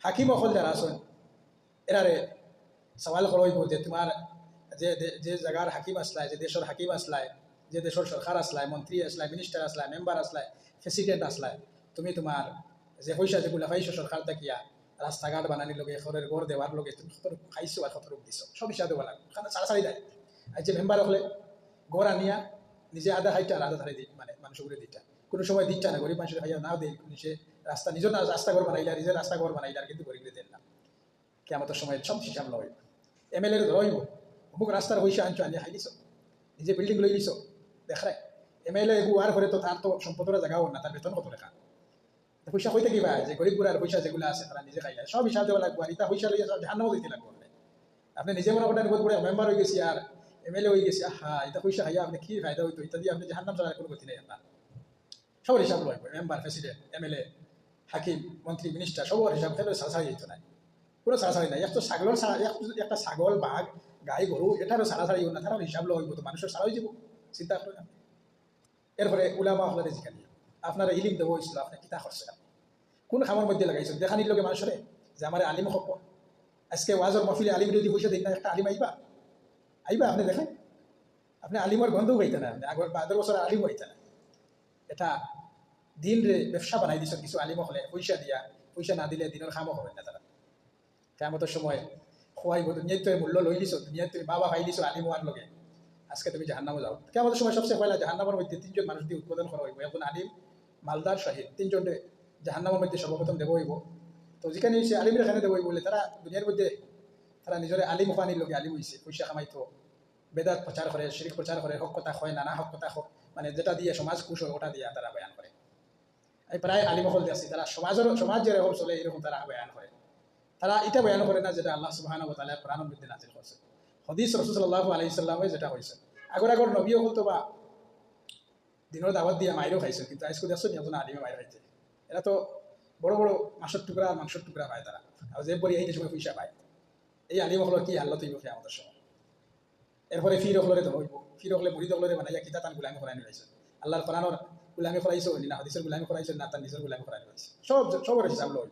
হাকিম অকল যারা আছেন এরারে সওয়াল করইব যে তোমার যে যে জায়গার হাকিম আসলায়, যে দেশের হাকিম আসলায়, যে দেশের সরকার আসলায়, মন্ত্রী আসলায়, মিনিস্টার আসলায়, মেম্বার আসলায়, প্রেসিডেন্ট আসলায়, তুমি তোমার যে পয়সা যেগুলো পাইছো সরকার থাকিয়া রাস্তাঘাট বানানির লগে ঘরের ঘর দেওয়ার লগে তুমি কত খাইছো আর কত রূপ দিছো সব হিসাব দেওয়া লাগবে, ওখানে ছাড়াছাড়ি দেয়। আর যে মেম্বার হলে ঘর আনিয়া নিজে আধা খাইটা আর আধা ধারে দিই, মানে মানুষগুলো দিটা কোনো সময় দিচ্ছা না, গরিব মানুষের খাইয়া নাও দিই, নিজে রাস্তা নিজের না রাস্তা ঘর বানাইলা, নিজের রাস্তা ঘর বানাইলা কিন্তু গরিবরে দেন না। কেমন সময় সব হিসাব লইব, এমএলএ ধরইব অমুক রাস্তার পয়সা আনছো আনিয়ে খাই দিছো, নিজে বিল্ডিং লই দিছো দেখায়। এমএলএ এগুয়ার করে তো তার তো সম্পদের জায়গাও না, তার বেতন কত লেখা, পয়সা হইতে কি ভাই যে গরিব গুড়ার পয়সা যেগুলো আছে তারা নিজে খাইলে সব হিসাব দেওয়া লাগবে। আর ইটা পয়সা লইয়া সব জাহান্নামও দিতে লাগবে। আপনি নিজে মনে করেন বহুত বড় মেম্বার হয়ে গেছি আর এমএলএ হয়ে গেছি, হ্যাঁ এটা পয়সা খাইয়া আপনি কি ফায়দা হইতো, ইত্যাদি আপনি জাহান্নাম চলার কোনো গতি নেই আপনার। সবার হিসাব লইব, মেম্বার, প্রেসিডেন্ট, এমএলএ, হাকিম, মন্ত্রী, মিনিস্টার সবার হিসাব খেলে সারাসারি যেত নাই, কোনো সারাসারি নাই। একটা ছাগলের একটা ছাগল, বাঘ, গাই, গরু এটারও সারাসারি না, তারাও হিসাব লইব তো মানুষের সারা হয়ে যাব, চিন্তা করেন। এরপরে উলামা হলে জিজ্ঞানি আপনারা ইলিম দেবো ইসলাম, আপনি কিতা করছেন, কোন খামার মধ্যে লাগাইছেন, দেখানির লোকে মানুষের যে আমার আলিম হক আজকে ওয়াজর মফিলে আলিম যদি পয়সা দিন না, একটা আলিম আইবা আইবা আপনি দেখেন, আপনি আলিমের গন্ধও হইতে না, আপনি আগর 12 বছর আলিম হইতে না। এটা দিন রে ব্যবসা বানাই দিচ্ছেন কিছু আলিম হলে, পয়সা দিয়া, পয়সা না দিলে দিনের খামও হবেন না তারা। কেমতের সময় খোয়াইব, দুনিয়ায় তো মূল্য লই দিছো, দুনিয়ায় তুমি বাবা খাই দিছো আলিম হওয়ার লগে, আজকে তুমি জাহান্নামে যাও। কেমতের সময় সবচেয়ে পয়লা জাহান্নামের মধ্যে 3 জন মানুষ দিয়ে উৎপাদন করা হইব, একজন আলিম, মালদার, শহীদ, 3 জনে জাহান্নামের মধ্যে সর্বপ্রথম দেব হইব। তো যেখানে সে আলিমের এখানে দেব বলে তারা দুনিয়ার মধ্যে তারা নিজের আলিম ওখানির লোকে আলিম হয়েছে, পয়সা কামাইতো, বেদাত প্রচার করে, শিরিক প্রচার করে, হক কথা হয়, নানা হক কথা হোক, মানে যেটা দিয়ে সমাজ খুশ হয় ওটা দিয়ে তারা বয়ান করে। আমি প্রায় আলিম হল দেখছি তারা সমাজ যেরকম চলে এরকম তারা বয়ান করে। তারা এটা বয়ান করে না যেটা আল্লাহ সুবহানাহু ওয়া তাআলা কোরআনের মধ্যে নাযিল করছে, হাদিস রাসূল সাল্লাল্লাহু আলাইহি সাল্লামে যেটা হয়েছে। আগর নবীও বলতো বা দিনের দাওয়াত দিয়ে মাইরও খাইছে, কিন্তু আজকে দেখছো একজন আলিমে মাইর খাইছে। এরা তো বড় বড় মাংসের টুকরা মাংসের টুকরা পায় তারা, আর যে বলি এই সময় পয়সা পায়। এই আলিম হলের কি হাল্লত হইব আমাদের সময়। এরপরে ফির হলরে ধরব, ফির হলে মুড়ি দলরে বানাইয়া কিতা তার গুলামি করাই নিয়েছে, আল্লাহর কোরআনের গুলামি করাইছো না হাদিসের গুলামি করাইছো না তার নিজের গুলামি করাই নিয়েছে, সব সবর হিসাব লইব।